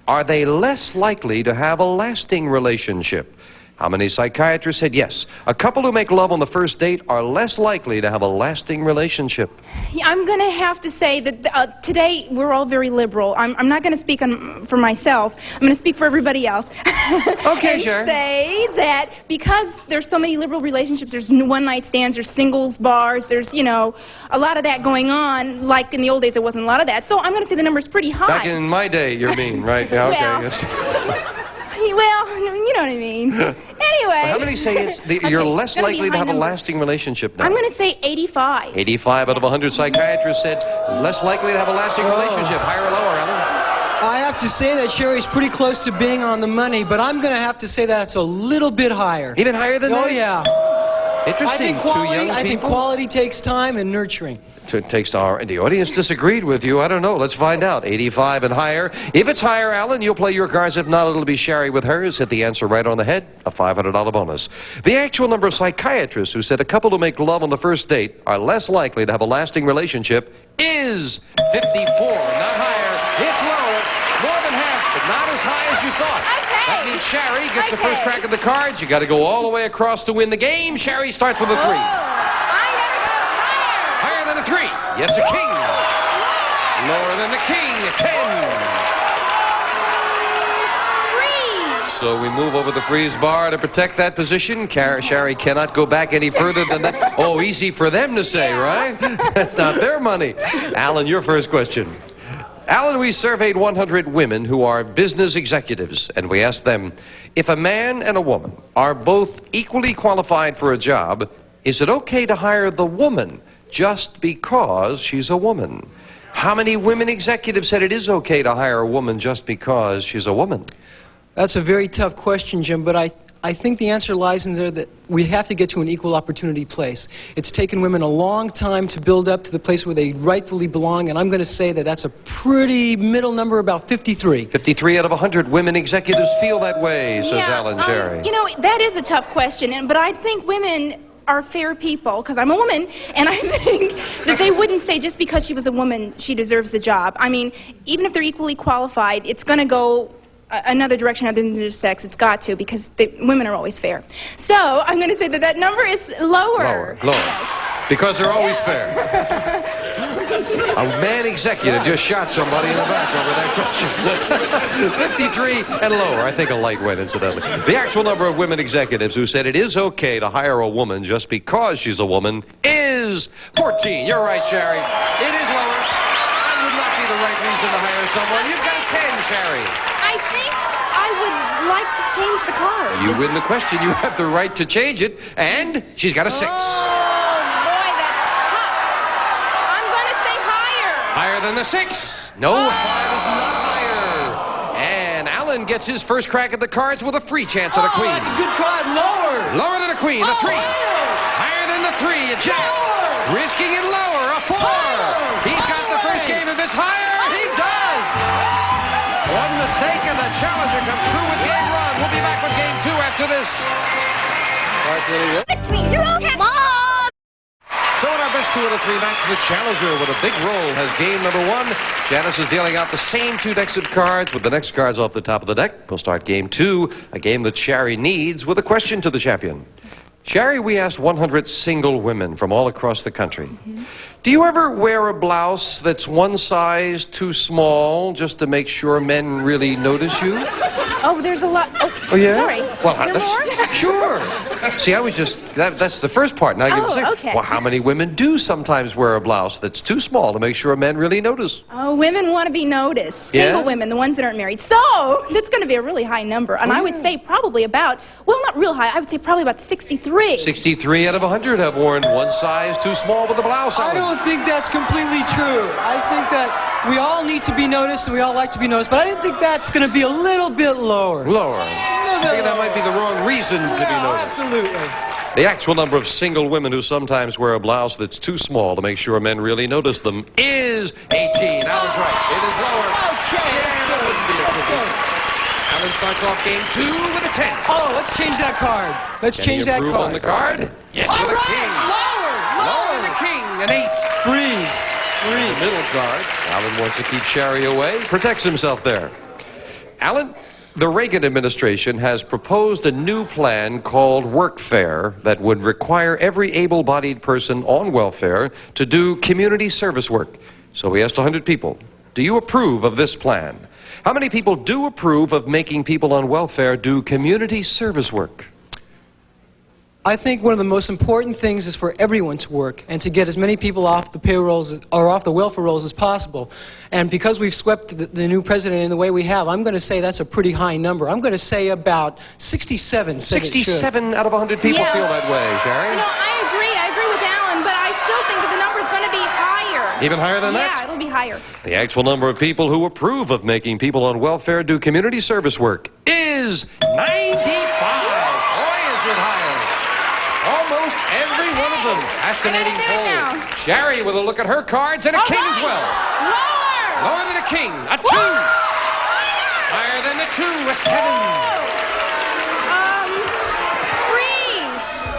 Are they less likely to have a lasting relationship? How many psychiatrists said yes? A couple who make love on the first date are less likely to have a lasting relationship. Yeah, I'm going to have to say that today we're all very liberal. I'm not going to speak for myself. I'm going to speak for everybody else. Okay, and Shary. say that because there's so many liberal relationships, there's one-night stands, there's singles bars, there's, you know, a lot of that going on. Like in the old days, there wasn't a lot of that. So I'm going to say the number's pretty high. Back in my day, you mean, right? Yeah, okay. Well, you know what I mean. Anyway. How many say you're less likely to have a lasting relationship now? I'm going to say 85. 85 out of 100 psychiatrists said less likely to have a lasting relationship. Higher or lower, Alan? I have to say that Shary's pretty close to being on the money, but I'm going to have to say that it's a little bit higher. Even higher than that? Oh, yeah. Interesting. I think quality takes time and nurturing. It takes the audience disagreed with you. I don't know. Let's find out. 85 and higher. If it's higher, Alan, you'll play your cards. If not, it'll be Shary with hers. Hit the answer right on the head. A $500 bonus. The actual number of psychiatrists who said a couple who make love on the first date are less likely to have a lasting relationship is 54. Not higher. It's lower. More than half, but not as high as you thought. That means Shary gets the first crack at the cards. You got to go all the way across to win the game. Shary starts with a 3. I gotta go higher. Higher than a 3. Yes, a king. Lower than the king, a 10. Freeze. So we move over the freeze bar to protect that position. Shary cannot go back any further than that. Oh, easy for them to say, right? That's not their money. Alan, your first question. Alan, we surveyed 100 women who are business executives, and we asked them, if a man and a woman are both equally qualified for a job, is it okay to hire the woman just because she's a woman? How many women executives said it is okay to hire a woman just because she's a woman? That's a very tough question, Jim, but I think the answer lies in there that we have to get to an equal opportunity place. It's taken women a long time to build up to the place where they rightfully belong, and I'm going to say that that's a pretty middle number, about 53. 53 out of 100 women executives feel that way, says Alan Shary. You know, that is a tough question, but I think women are fair people, because I'm a woman, and I think that they wouldn't say just because she was a woman, she deserves the job. I mean, even if they're equally qualified, it's going to go another direction other than just sex. It's got to, because women are always fair. So I'm going to say that that number is lower. Lower. Yes. Because they're always fair. A man executive just shot somebody in the back over that question. 53 and lower. I think a lightweight, incidentally. The actual number of women executives who said it is okay to hire a woman just because she's a woman is 14. You're right, Shary. It is lower. That would not be the right reason to hire someone. You've got a 10, Shary. I think I would like to change the card. You win the question. You have the right to change it. And she's got a 6. Oh, boy, that's tough. I'm going to say higher. Higher than the 6. No, 5 is not higher. And Alan gets his first crack at the cards with a free chance at a queen. That's a good card. Lower. Lower than a queen, a 3. Higher than the 3, a jack. Risking it lower, a 4. He's got the first game. If it's higher, he does. One mistake and the challenger comes through with game 1. We'll be back with game 2 after this. Mom! So in our best 2 of the 3 match, the challenger with a big roll has game number 1. Janice is dealing out the same 2 decks of cards with the next cards off the top of the deck. We'll start game 2, a game that Shary needs, with a question to the champion. Shary, we asked 100 single women from all across the country. Do you ever wear a blouse that's one size too small just to make sure men really notice you? Oh, there's a lot. Oh, yeah? Sorry. Well, is there more? Sure. See, I was just, that's the first part. Now you can say, okay. Well, how many women do sometimes wear a blouse that's too small to make sure men really notice? Oh, women want to be noticed. Single women, the ones that aren't married. So, that's going to be a really high number. And I would say probably about, well, not real high, I would say probably about 63. 63 out of 100 have worn one size too small with a blouse. I don't think that's completely true. I think that we all need to be noticed and we all like to be noticed, but I didn't think that's going to be a little bit lower. Lower. I think that might be the wrong reason to be noticed. Absolutely. The actual number of single women who sometimes wear a blouse that's too small to make sure men really notice them is 18. Alan's right. It is lower. Okay, let's go. Alan starts off game 2 with a 10. Oh, let's change that card. Let's Can change he that improve card. on the card? Yes, All with a right, king. lower. Lower than a king, an 8. Freeze. The middle card. Alan wants to keep Shary away. Protects himself there. Alan, the Reagan administration has proposed a new plan called Workfare that would require every able-bodied person on welfare to do community service work. So we asked 100 people, do you approve of this plan? How many people do approve of making people on welfare do community service work? I think one of the most important things is for everyone to work and to get as many people off the payrolls or off the welfare rolls as possible. And because we've swept the new president in the way we have, I'm going to say that's a pretty high number. I'm going to say about 67 said it should. 67 out of 100 people feel that way, Shary. You know, I agree with Alan, but I still think that the number's going to be higher. Even higher than that? Yeah, it'll be higher. The actual number of people who approve of making people on welfare do community service work is 95. Boy, is it higher. Almost every one of them. Fascinating poll. Shary with a look at her cards and a king as well. Lower. Lower than a king. A 2. Higher than a 2. A 7.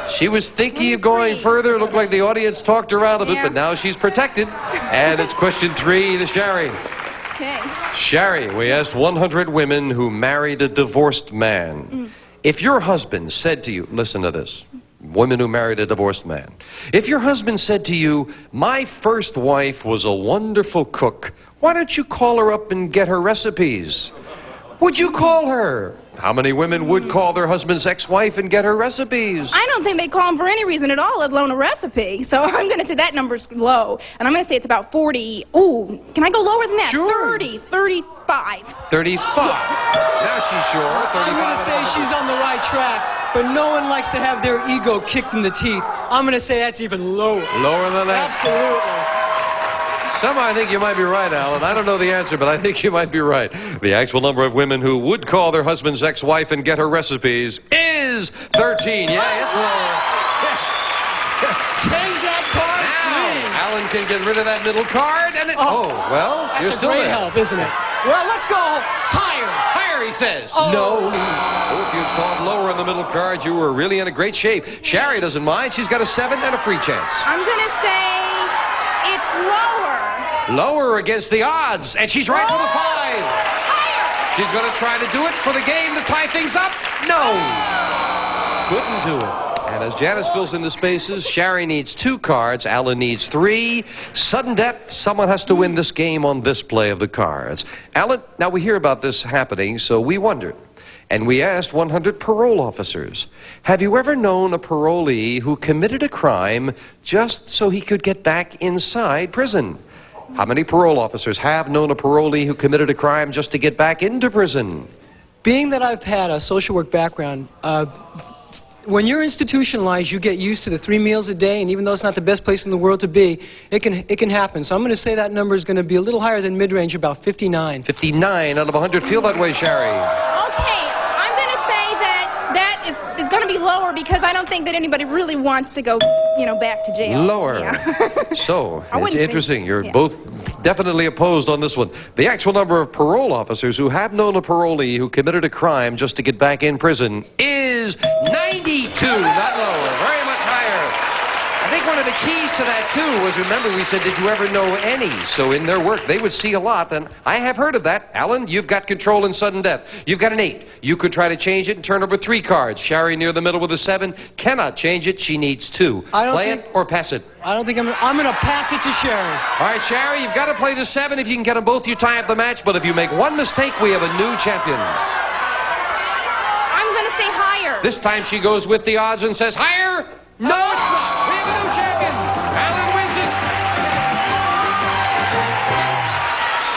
Freeze. She was thinking of going further. It looked like the audience talked her out of it, but now she's protected. And it's question 3 to Shary. Okay. Shary, we asked 100 women who married a divorced man. If your husband said to you, listen to this, women who married a divorced man. If your husband said to you, my first wife was a wonderful cook, why don't you call her up and get her recipes? Would you call her? How many women would call their husband's ex-wife and get her recipes? I don't think they call him for any reason at all, let alone a recipe. So I'm going to say that number's low. And I'm going to say it's about 40. Ooh, can I go lower than that? Sure. 30, 35. 35. Now she's sure. 35. I'm going to say she's on the right track, but no one likes to have their ego kicked in the teeth. I'm going to say that's even lower. Lower than that? Absolutely. Somehow I think you might be right, Alan. I don't know the answer, but I think you might be right. The actual number of women who would call their husband's ex-wife and get her recipes is 13. Yeah, it's lower. Change that card, please. Now, Alan can get rid of that middle card, and it... Oh, well, that's you're a still great there. help, isn't it? Well, let's go higher. Higher, he says. Oh. No. Oh, if you'd called lower on the middle card, you were really in a great shape. Shary doesn't mind. She's got a 7 and a free chance. I'm going to say it's lower. Lower against the odds, and she's right for the 5. Higher. She's going to try to do it for the game to tie things up. No. Couldn't do it. And as Janice fills in the spaces, Shary needs 2 cards. Alan needs 3. Sudden death. Someone has to win this game on this play of the cards. Alan, now we hear about this happening, so we wondered. And we asked 100 parole officers, have you ever known a parolee who committed a crime just so he could get back inside prison? How many parole officers have known a parolee who committed a crime just to get back into prison? Being that I've had a social work background, when you're institutionalized, you get used to the 3 meals a day, and even though it's not the best place in the world to be, it can happen. So I'm going to say that number is going to be a little higher than mid-range, about 59. 59 out of 100 feel that way, Shary. Okay, I'm going to say that is going to be lower because I don't think that anybody really wants to go, back to jail. Lower. Yeah. So, I it's wouldn't interesting. think- You're yeah. both definitely opposed on this one. The actual number of parole officers who have known a parolee who committed a crime just to get back in prison is 92, not lower. Very much higher. I think one of the keys to that, too, was, remember, we said, did you ever know any? So in their work, they would see a lot, and I have heard of that. Alan, you've got control in sudden death. You've got an 8. You could try to change it and turn over 3 cards. Shary near the middle with a 7. Cannot change it. She needs 2. Play it or pass it. I don't think I'm going to pass it to Shary. All right, Shary, you've got to play the 7. If you can get them both, you tie up the match. But if you make one mistake, we have a new champion. I'm going to say higher. This time she goes with the odds and says higher. No, it's not. We have a new champion. Alan wins it.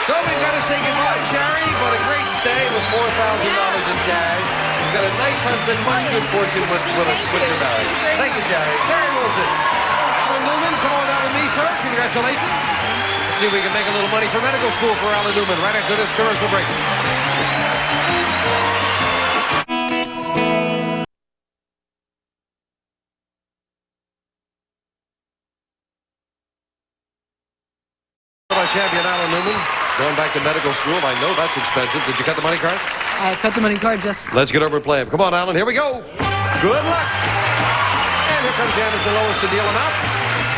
So we've got to say goodbye, Shary, but a great stay with $4,000 in cash. You've got a nice husband, much good fortune with your marriage. Thank you, Shary. Shary Wilson. Alan Newman, come on down with me, sir. Congratulations. Let's see if we can make a little money for medical school for Alan Newman right after this commercial break. Champion Alan Newman, going back to medical school. I know that's expensive. Did you cut the money card? I cut the money card, just... Let's get over and play him. Come on, Alan. Here we go. Good luck. And here comes Janice and Lois to deal him out.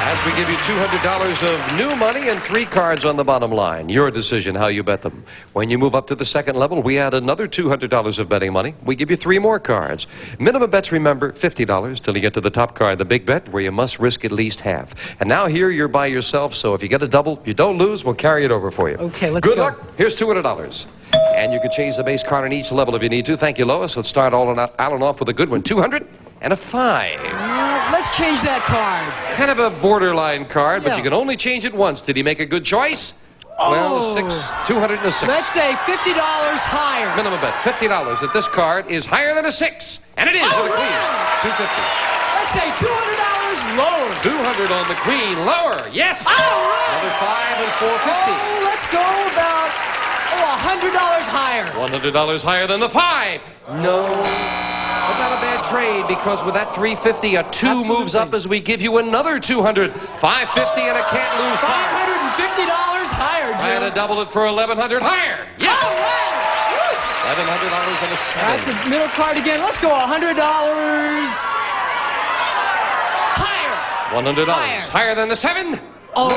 As we give you $200 of new money and 3 cards on the bottom line. Your decision how you bet them. When you move up to the second level, we add another $200 of betting money. We give you 3 more cards. Minimum bets, remember, $50 till you get to the top card, the big bet, where you must risk at least half. And now here you're by yourself, so if you get a double, you don't lose, we'll carry it over for you. Okay, let's Good go. luck. Here's $200. And you can change the base card on each level if you need to. Thank you, Lois. Let's start Alan off with a good one. 200 and a 5. Let's change that card. Kind of a borderline card, but Yeah. you can only change it once. Did he make a good choice? Well, 200 and a 6. Let's say $50 higher. Minimum bet, $50 that this card is higher than a 6. And it is with a queen. 250. Let's say $200 lower. 200 on the queen. Lower. Yes. All right. Another 5 and 450. Oh, let's go about $100 higher. $100 higher than the 5. No. But not a bad trade, because with that 350, a 2 Absolutely. moves up as we give you another 200. 550 and a can't lose card. $550 higher, Jim. I had to double it for 1,100 higher. Yes. All right. $1,100 and a 7. That's the middle card again. Let's go $100 higher. $100 higher than the 7. Oh,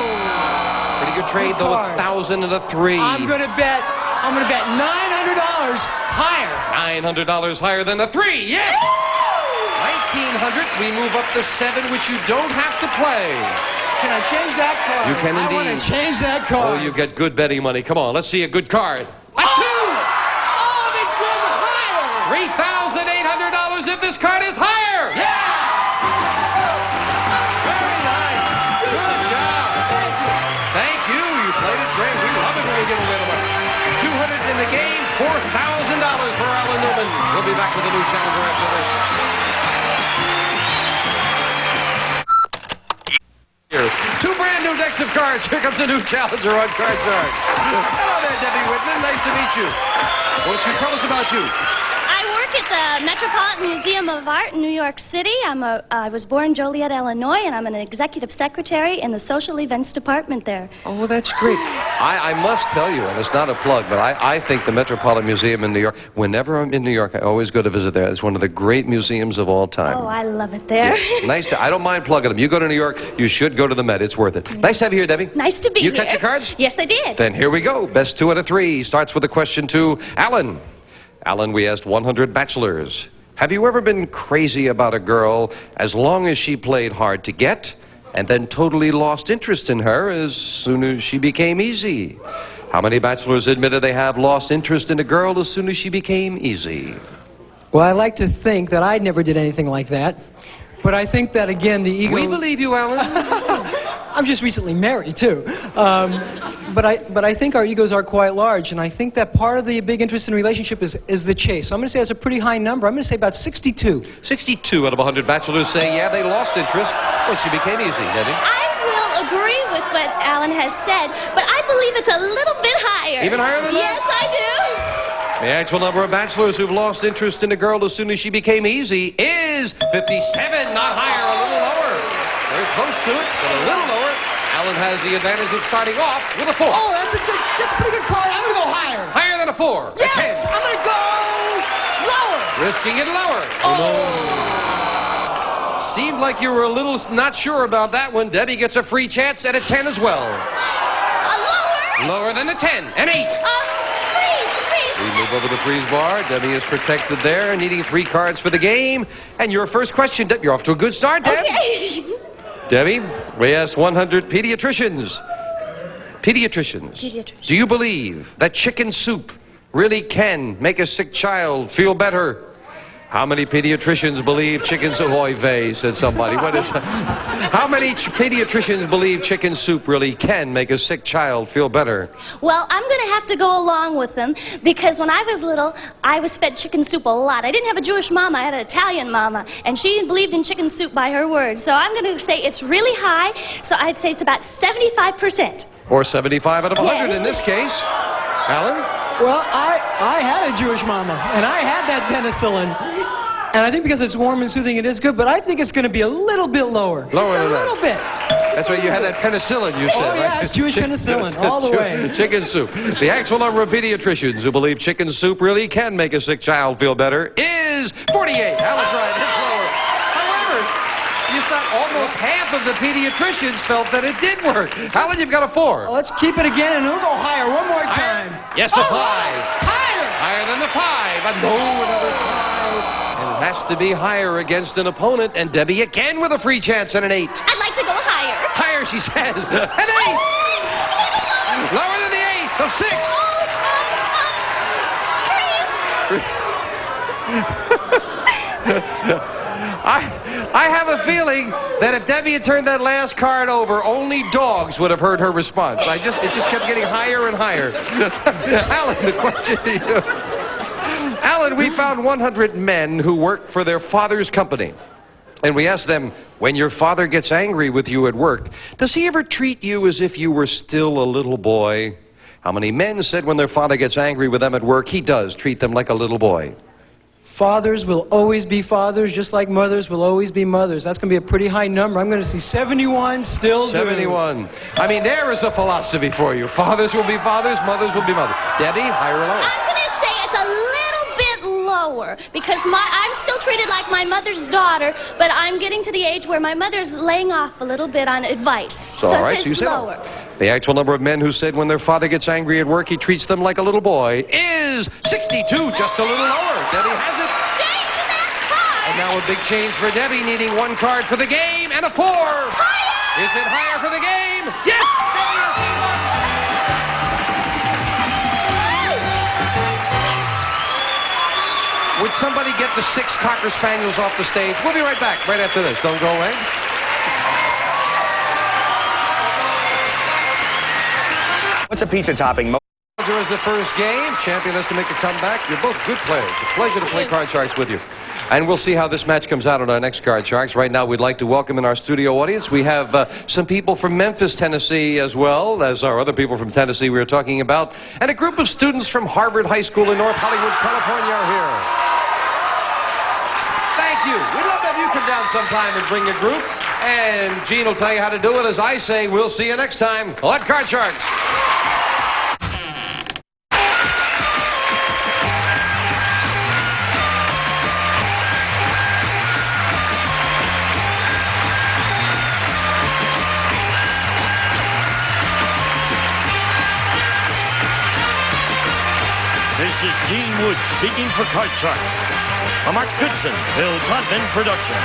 Pretty good trade though. card. 1,000 and a 3. I'm gonna bet $900 higher. $900 higher than the 3. Yes. 1,900. We move up to 7, which you don't have to play. Can I change that card? You can I want indeed. to change that card. Oh, you get good betting money. Come on, let's see a good card. A 2. Oh, they trim higher. $3,800 if this card is higher. Yeah. Very nice. Good job. Thank you. You played it great. We love it when we give away the money. 200 in the game, $4,000 for Alan Newman. We'll be back with a new challenger after this. Here's 2 brand new decks of cards. Here comes a new challenger on Card Shark. Hello there, Debbie Whitman. Nice to meet you. Won't you tell us about you? I work at the Metropolitan Museum of Art in New York City. I was born in Joliet, Illinois, and I'm an executive secretary in the social events department there. Oh, that's great. I must tell you, and it's not a plug, but I think the Metropolitan Museum in New York, whenever I'm in New York, I always go to visit there. It's one of the great museums of all time. Oh, I love it there. Nice. I don't mind plugging them. You go to New York, you should go to the Met. It's worth it. Nice to have you here, Debbie. Nice to be You here. catch your cards? Yes, I did. Then here we go. Best 2 out of 3. Starts with a question to Alan. Alan, we asked 100 bachelors. Have you ever been crazy about a girl as long as she played hard to get, and then totally lost interest in her as soon as she became easy? How many bachelors admitted they have lost interest in a girl as soon as she became easy? Well, I like to think that I never did anything like that. But I think that, again, the ego... We believe you, Alan. I'm just recently married, too. But I think our egos are quite large, and I think that part of the big interest in a relationship is the chase. So I'm going to say that's a pretty high number. I'm going to say about 62. 62 out of 100 bachelors say, yeah, they lost interest when she became easy, Debbie. I will agree with what Alan has said, but I believe it's a little bit higher. Even higher than that? Yes, I do. The actual number of bachelors who've lost interest in a girl as soon as she became easy is 57, not higher, a little lower. Very close to it, but a little lower. Alan has the advantage of starting off with a 4. Oh, that's a pretty good card. I'm going to go higher. Higher than a 4. Yes, A 10. I'm going to go lower. Risking it lower. Oh, no. Seemed like you were a little not sure about that one. Debbie gets a free chance at a 10 as well. Lower. Lower than a 10. An 8. Freeze. We move over the freeze bar. Debbie is protected there, needing 3 cards for the game. And your first question, Deb, you're off to a good start, Deb. Okay. Debbie, we asked 100 pediatricians. Pediatricians. Do you believe that chicken soup really can make a sick child feel better? How many pediatricians believe chicken soup? Oy vey, said somebody. What is that? How many pediatricians believe chicken soup really can make a sick child feel better? Well, I'm going to have to go along with them because when I was little, I was fed chicken soup a lot. I didn't have a Jewish mama, I had an Italian mama, and she believed in chicken soup by her word. So I'm going to say it's really high, so I'd say it's about 75%. Or 75 out of 100 Yes. in this case. Alan? Well, I had a Jewish mama, and I had that penicillin. And I think because it's warm and soothing, it is good, but I think it's going to be a little bit lower. Lower Just a than that. little bit. That's right, you had that penicillin, you said, right? yeah, it's Jewish penicillin, all the way. Chicken soup. The actual number of pediatricians who believe chicken soup really can make a sick child feel better is 48. Alan's right, it's lower. However, you just not almost half of the pediatricians felt that it did work. Alan, you've got a 4. Let's keep it again, and we'll go higher one more time. Yes, a 5. Higher! Higher than the 5. But no, another 5. And it has to be higher against an opponent. And Debbie again with a free chance and an 8. I'd like to go higher. Higher, she says. An 8. Lower than the 8. So 6. I have a feeling that if Debbie had turned that last card over, only dogs would have heard her response. It just kept getting higher and higher. Alan, the question to you. Alan, we found 100 men who work for their father's company. And we asked them, when your father gets angry with you at work, does he ever treat you as if you were still a little boy? How many men said when their father gets angry with them at work, he does treat them like a little boy? Fathers will always be fathers, just like mothers will always be mothers. That's going to be a pretty high number. I'm going to see 71 still 71. I mean, there is a philosophy for you. Fathers will be fathers, mothers will be mothers. Debbie, higher or lower? I'm going to say it's a little bit lower because I'm still treated like my mother's daughter, but I'm getting to the age where my mother's laying off a little bit on advice. So all right, it's so you say lower. The actual number of men who said when their father gets angry at work, he treats them like a little boy is 62, just a little lower. Debbie has it. Change that card. And now a big change for Debbie, needing 1 card for the game and a 4. Higher. Is it higher for the game? Yes! Debbie has won. Would somebody get the 6 Cocker Spaniels off the stage? We'll be right back, right after this. Don't go away. What's a pizza topping? As the first game, champion has to make a comeback. You're both good players. It's a pleasure to play Card Sharks with you. And we'll see how this match comes out on our next Card Sharks. Right now, we'd like to welcome in our studio audience. We have some people from Memphis, Tennessee, as well as our other people from Tennessee we were talking about. And a group of students from Harvard High School in North Hollywood, California are here. Thank you. We'd love to have you come down sometime and bring a group. And Gene will tell you how to do it. As I say, we'll see you next time on Card Sharks. This is Gene Wood speaking for Card Sharks. A Mark Goodson, Bill Todman production.